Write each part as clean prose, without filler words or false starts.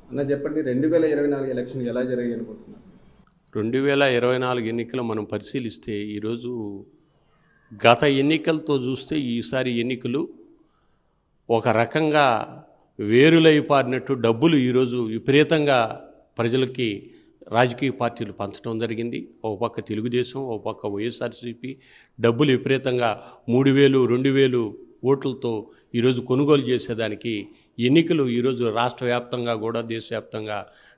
అన్న చెప్పండి, 2024 ఎలక్షన్ ఎలా జరిగాయి అనుకుంటున్నారు? 2024 ఎన్నికలు మనం పరిశీలిస్తే ఈరోజు గత ఎన్నికలతో చూస్తే ఈసారి ఎన్నికలు ఒక రకంగా వేరులై పారినట్టు డబ్బులు ఈరోజు విపరీతంగా ప్రజలకి రాజకీయ పార్టీలు పంచడం జరిగింది. ఒక పక్క తెలుగుదేశం, ఒక పక్క వైఎస్ఆర్సీపీ డబ్బులు విపరీతంగా 3,000, 2,000 ఓట్లతో ఈరోజు కొనుగోలు చేసేదానికి ఎన్నికలు ఈరోజు రాష్ట్ర వ్యాప్తంగా కూడా దేశవ్యాప్తంగా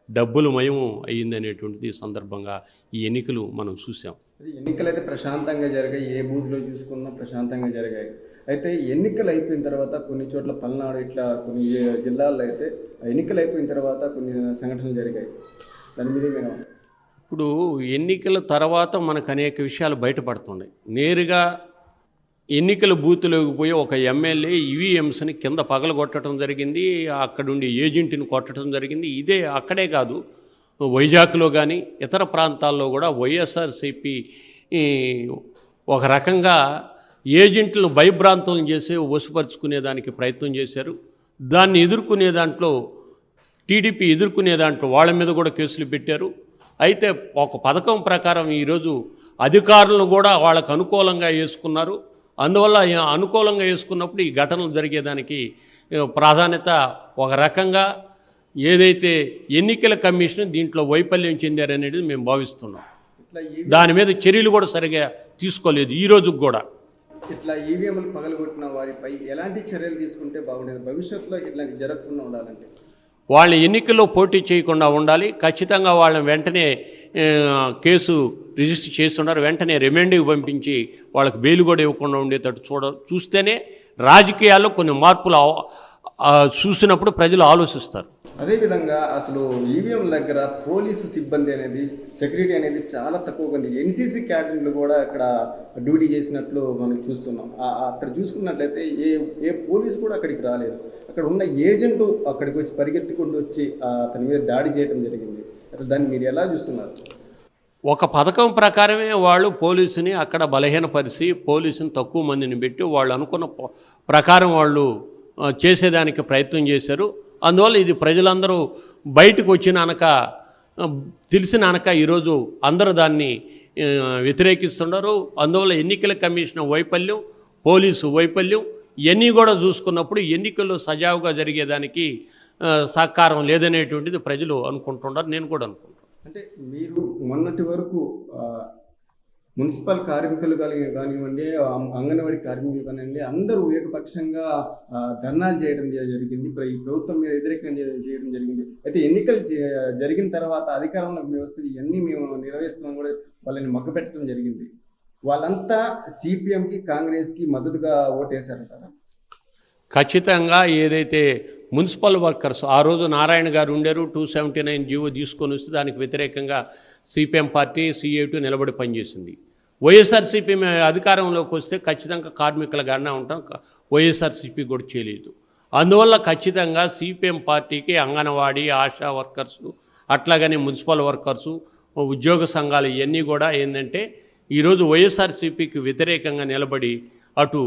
డబ్బులు మయం అయ్యిందనేటువంటిది సందర్భంగా ఈ ఎన్నికలు మనం చూసాం. ఎన్నికలు అయితే ప్రశాంతంగా జరిగాయి, ఏ బూత్లో చూసుకున్నా ప్రశాంతంగా జరిగాయి. అయితే ఎన్నికలు అయిపోయిన తర్వాత కొన్ని చోట్ల పల్నాడు ఇట్లా కొన్ని జిల్లాల్లో అయితే ఎన్నికలు అయిపోయిన తర్వాత కొన్ని సంఘటనలు జరిగాయి. దాని మీద మేము ఇప్పుడు ఎన్నికల తర్వాత మనకు అనేక విషయాలు బయటపడుతున్నాయి. నేరుగా ఎన్నికల బూత్లోకి పోయి ఒక ఎమ్మెల్యే ఈవీఎంస్ని కింద పగలగొట్టడం జరిగింది, అక్కడుండి ఏజెంట్ని కొట్టడం జరిగింది. ఇదే అక్కడే కాదు, వైజాగ్లో కానీ ఇతర ప్రాంతాల్లో కూడా వైఎస్ఆర్సీపీ ఒక రకంగా ఏజెంట్లను భయభ్రాంతులను చేసి వశపరుచుకునేదానికి ప్రయత్నం చేశారు. దాన్ని ఎదుర్కొనే దాంట్లో టీడీపీ ఎదుర్కొనే దాంట్లో వాళ్ళ మీద కూడా కేసులు పెట్టారు. అయితే ఒక పథకం ప్రకారం ఈరోజు అధికారులను కూడా వాళ్ళకు అనుకూలంగా వేసుకున్నారు. అందువల్ల అనుకూలంగా వేసుకున్నప్పుడు ఈ ఘటనలు జరిగేదానికి ప్రాధాన్యత ఒక రకంగా ఏదైతే ఎన్నికల కమిషన్ దీంట్లో వైఫల్యం చెందారనేది మేము భావిస్తున్నాం. దాని మీద చర్యలు కూడా సరిగా తీసుకోలేదు ఈ రోజుకి కూడా. ఇట్లా ఈవీఎంలు పగలగొట్టిన వారిపై ఎలాంటి చర్యలు తీసుకుంటే బాగుండేది? భవిష్యత్తులో ఇట్లాంటి జరగకుండా ఉండాలంటే వాళ్ళ ఎన్నికల్లో పోటీ చేయకుండా ఉండాలి. ఖచ్చితంగా వాళ్ళని వెంటనే కేసు రిజిస్టర్ చేస్తున్నారు. వెంటనే రిమాండ్కి పంపించి వాళ్ళకి బెయిల్ కూడా ఇవ్వకుండా ఉండేటట్టు చూస్తేనే రాజకీయాల్లో కొన్ని మార్పులు చూసినప్పుడు ప్రజలు ఆలోచిస్తారు. అదేవిధంగా అసలు ఈవీఎం దగ్గర పోలీసు సిబ్బంది అనేది, సెక్యూరిటీ అనేది చాలా తక్కువగా ఉంది. ఎన్సీసీ క్యాడర్లు కూడా అక్కడ డ్యూటీ చేసినట్లు మనం చూస్తున్నాం. అక్కడ చూసుకున్నట్లయితే ఏ పోలీసు కూడా అక్కడికి రాలేదు. అక్కడ ఉన్న ఏజెంట్ అక్కడికి వచ్చి పరిగెత్తుకుంటూ వచ్చి అతని మీద దాడి చేయడం జరిగింది. అసలు దాన్ని మీరు ఎలా చూస్తున్నారు? ఒక పథకం ప్రకారమే వాళ్ళు పోలీసుని అక్కడ బలహీనపరిచి పోలీసుని తక్కువ మందిని పెట్టి వాళ్ళు అనుకున్న ప్రకారం వాళ్ళు చేసేదానికి ప్రయత్నం చేశారు. అందువల్ల ఇది ప్రజలందరూ బయటకు వచ్చినాక తెలిసినాక ఈరోజు అందరూ దాన్ని వ్యతిరేకిస్తున్నారు. అందువల్ల ఎన్నికల కమిషన్ వైఫల్యం, పోలీసు వైఫల్యం ఇవన్నీ కూడా చూసుకున్నప్పుడు ఎన్నికల్లో సజావుగా జరిగేదానికి సహకారం లేదనేటువంటిది ప్రజలు అనుకుంటున్నారు. నేను కూడా అనుకుంటున్నాను. అంటే మీరు మొన్నటి వరకు మున్సిపల్ కార్మికులు కానివ్వండి, అంగన్వాడీ కార్మికులు కానివ్వండి, అందరూ ఏకపక్షంగా ధర్నాలు చేయడం జరిగింది. ఈ ప్రభుత్వం మీద వ్యతిరేకంగా చేయడం జరిగింది. అయితే ఎన్నికలు జరిగిన తర్వాత అధికారంలో వ్యవస్థ ఇవన్నీ మేము నిర్వహిస్తామని కూడా వాళ్ళని మగ్గపెట్టడం జరిగింది. వాళ్ళంతా సిపిఎంకి, కాంగ్రెస్కి మద్దతుగా ఓటేశారంటారా? ఖచ్చితంగా ఏదైతే మున్సిపల్ వర్కర్స్ ఆ రోజు నారాయణ గారు ఉండారు, 279 జీవో తీసుకొని వస్తే దానికి వ్యతిరేకంగా సిపిఎం పార్టీ, సిఐటి నిలబడి పనిచేసింది. వైఎస్ఆర్సీపీ అధికారంలోకి వస్తే ఖచ్చితంగా కార్మికులుగానే ఉంటాం, వైఎస్ఆర్సీపీ కూడా చేయలేదు. అందువల్ల ఖచ్చితంగా సిపిఎం పార్టీకి అంగన్వాడీ, ఆశా వర్కర్సు, అట్లాగనే మున్సిపల్ వర్కర్సు, ఉద్యోగ సంఘాలు ఇవన్నీ కూడా ఏంటంటే ఈరోజు వైఎస్ఆర్సీపీకి వ్యతిరేకంగా నిలబడి అటు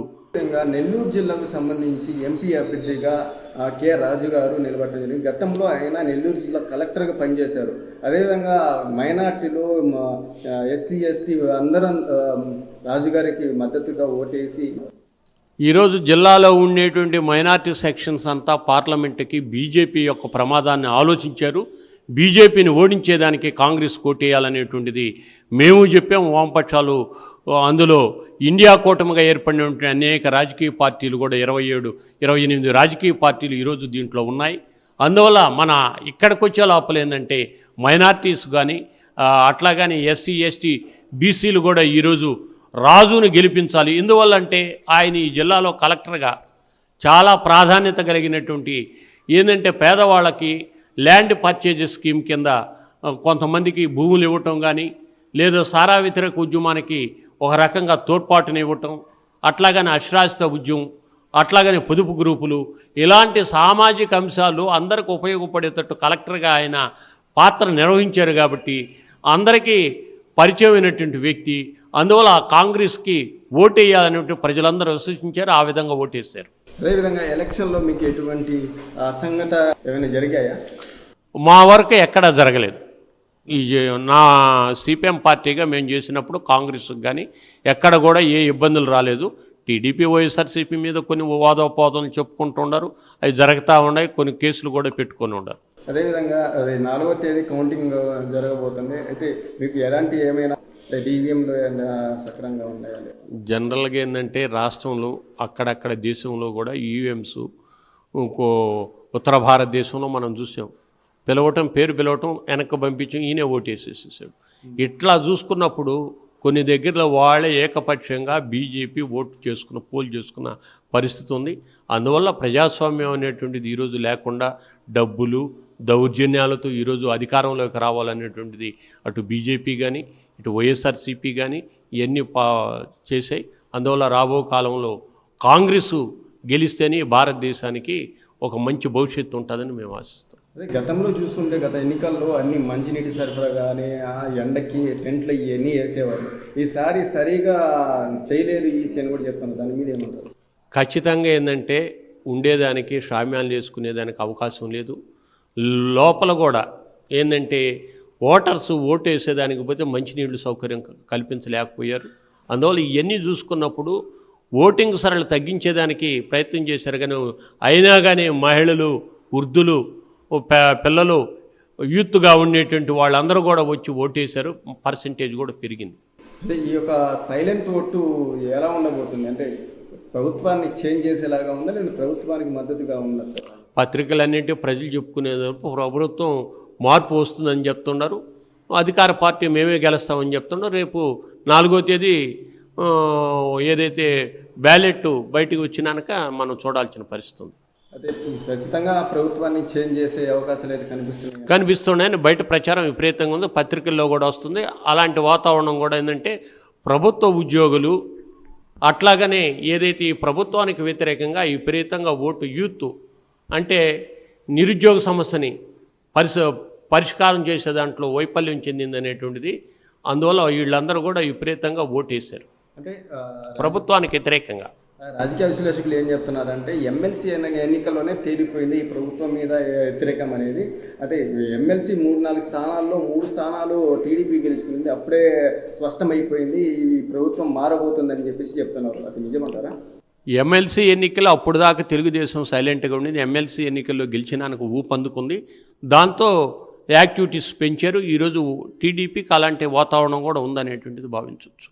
నెల్లూరు జిల్లాకు సంబంధించి ఎంపీ అభ్యర్థిగా కె రాజు గారు నిలబడటం జరిగింది. గతంలో ఆయన నెల్లూరు జిల్లా కలెక్టర్గా పనిచేశారు. అదేవిధంగా మైనార్టీలు, ఎస్సీ, ఎస్టీ అందరం రాజుగారికి మద్దతుగా ఓటేసి ఈరోజు జిల్లాలో ఉండేటువంటి మైనార్టీ సెక్షన్స్ అంతా పార్లమెంటుకి బీజేపీ యొక్క ప్రమాదాన్ని ఆలోచించారు. బీజేపీని ఓడించేదానికి కాంగ్రెస్ కోటేయాలనేటువంటిది మేము చెప్పాము. వామపక్షాలు అందులో ఇండియా కూటమిగా ఏర్పడినటువంటి అనేక రాజకీయ పార్టీలు కూడా 28 రాజకీయ పార్టీలు ఈరోజు దీంట్లో ఉన్నాయి. అందువల్ల మన ఇక్కడికి వచ్చే లోపల ఏంటంటే మైనార్టీస్ కానీ అట్లాగని ఎస్సీ, ఎస్టీ, బీసీలు కూడా ఈరోజు రాజును గెలిపించాలి. ఎందువల్ల అంటే ఆయన ఈ జిల్లాలో కలెక్టర్గా చాలా ప్రాధాన్యత కలిగినటువంటి ఏంటంటే పేదవాళ్ళకి ల్యాండ్ పర్చేజెస్ స్కీమ్ కింద కొంతమందికి భూములు ఇవ్వటం కానీ, లేదా సారా వ్యతిరేక ఉద్యమానికి ఒక రకంగా తోడ్పాటుని ఇవ్వటం, అట్లాగని అక్షరాస్యత ఉద్యమం, అట్లాగని పొదుపు గ్రూపులు, ఇలాంటి సామాజిక అంశాలు అందరికి ఉపయోగపడేటట్టు కలెక్టర్గా ఆయన పాత్ర నిర్వహించారు. కాబట్టి అందరికీ పరిచయమైనటువంటి వ్యక్తి. అందువల్ల కాంగ్రెస్కి ఓటేయాలనేటువంటి ప్రజలందరూ విశ్వసించారు, ఆ విధంగా ఓటేశారు. అదేవిధంగా ఎలక్షన్లో మీకు ఎటువంటి సంఘటన ఏమైనా జరిగాయా? మా వరకు ఎక్కడా జరగలేదు. ఈ నా సిపిఎం పార్టీగా మేము చేసినప్పుడు కాంగ్రెస్కి కానీ ఎక్కడ కూడా ఏ ఇబ్బందులు రాలేదు. టీడీపీ వైఎస్ఆర్సీపీ మీద కొన్ని వాదోపవాదాలు చెప్పుకుంటూ ఉన్నారు, అవి జరుగుతూ ఉన్నాయి, కొన్ని కేసులు కూడా పెట్టుకొని ఉన్నారు. అదేవిధంగా అది 4వ తేదీ కౌంటింగ్ జరగబోతుంది. అయితే మీకు ఎలాంటి ఏమైనా ఈవీఎంలు సక్రమంగా ఉన్నాయండి? జనరల్గా ఏంటంటే రాష్ట్రంలో అక్కడక్కడ దేశంలో కూడా ఈవీఎంస్ ఇంకో ఉత్తర భారతదేశంలో మనం చూసాం, పేరు పిలవటం వెనక్కి పంపించడం, ఈయనే ఓటేసేసేసాడు. ఇట్లా చూసుకున్నప్పుడు కొన్ని దగ్గరలో వాళ్ళే ఏకపక్షంగా బీజేపీ పోల్ చేసుకున్న పరిస్థితి ఉంది. అందువల్ల ప్రజాస్వామ్యం అనేటువంటిది ఈరోజు లేకుండా డబ్బులు దౌర్జన్యాలతో ఈరోజు అధికారంలోకి రావాలనేటువంటిది అటు బీజేపీ కానీ ఇటు వైఎస్ఆర్సీపీ కానీ ఇవన్నీ చేశాయి. అందువల్ల రాబో కాలంలో కాంగ్రెసు గెలిస్తేనే భారతదేశానికి ఒక మంచి భవిష్యత్తు ఉంటుందని మేము ఆశిస్తాం. అదే గతంలో చూసుకుంటే గత ఎన్నికల్లో అన్ని మంచినీటి సరఫరా కానీ ఎండకి టెంట్లు ఇవన్నీ వేసేవారు. ఈసారి సరిగా చేయలేదు ఈ అని కూడా చెప్తాను. దాని మీద ఏమంటారు? ఖచ్చితంగా ఏంటంటే ఉండేదానికి షామ్యాలు చేసుకునేదానికి అవకాశం లేదు. లోపల కూడా ఏంటంటే ఓటర్స్ ఓటు వేసేదానికి పోతే మంచినీళ్ళు సౌకర్యం కల్పించలేకపోయారు. అందువల్ల ఇవన్నీ చూసుకున్నప్పుడు ఓటింగ్ సరళి తగ్గించేదానికి ప్రయత్నం చేశారు. కానీ అయినా కానీ మహిళలు, వృద్ధులు, పిల్లలు, యూత్గా ఉండేటువంటి వాళ్ళందరూ కూడా వచ్చి ఓటేశారు. పర్సంటేజ్ కూడా పెరిగింది. అంటే ఈ యొక్క సైలెంట్ ఓటు ఎలా ఉండబోతుంది? అంటే ప్రభుత్వాన్ని చేంజ్ చేసేలాగా ఉందా లేదా ప్రభుత్వానికి మద్దతుగా ఉన్నట్టు? పత్రికలన్నింటి ప్రజలు చెప్పుకునేందుకు ప్రభుత్వం మార్పు వస్తుందని చెప్తున్నారు. అధికార పార్టీ మేమే గెలుస్తామని చెప్తున్నారు. రేపు 4వ తేదీ ఏదైతే బ్యాలెట్ బయటకు వచ్చినాక మనం చూడాల్సిన పరిస్థితి ఉంది. అదే ఖచ్చితంగా ప్రభుత్వాన్ని చేంజ్ చేసే అవకాశాలు అయితే కనిపిస్తున్నాయని బయట ప్రచారం విపరీతంగా ఉంది, పత్రికల్లో కూడా వస్తుంది. అలాంటి వాతావరణం కూడా ఏంటంటే ప్రభుత్వ ఉద్యోగులు అట్లాగనే ఏదైతే ఈ ప్రభుత్వానికి వ్యతిరేకంగా విపరీతంగా ఓటు యూత్ అంటే నిరుద్యోగ సమస్యని పరిష్కారం చేసే దాంట్లో వైఫల్యం చెందిందనేటువంటిది. అందువల్ల వీళ్ళందరూ కూడా విపరీతంగా ఓటేశారు అంటే ప్రభుత్వానికి వ్యతిరేకంగా. రాజకీయ విశ్లేషకులు ఏం చెప్తున్నారంటే ఎమ్మెల్సీ ఎన్నికల్లోనే తేలిపోయింది ఈ ప్రభుత్వం మీద వ్యతిరేకం అనేది. అంటే ఎమ్మెల్సీ 3-4 స్థానాల్లో 3 స్థానాలు టీడీపీ గెలుచుకుంది, అప్పుడే స్పష్టమైపోయింది ఈ ప్రభుత్వం మారబోతుందని చెప్పేసి చెప్తున్నారు. అది నిజమంటారా? ఎమ్మెల్సీ ఎన్నికలు అప్పుడు దాకా తెలుగుదేశం సైలెంట్గా ఉండేది. ఎమ్మెల్సీ ఎన్నికల్లో గెలిచినానికి ఊపందుకుంది, దాంతో యాక్టివిటీస్ పెంచారు. ఈరోజు టీడీపీకి అలాంటి వాతావరణం కూడా ఉందనేటువంటిది భావించవచ్చు.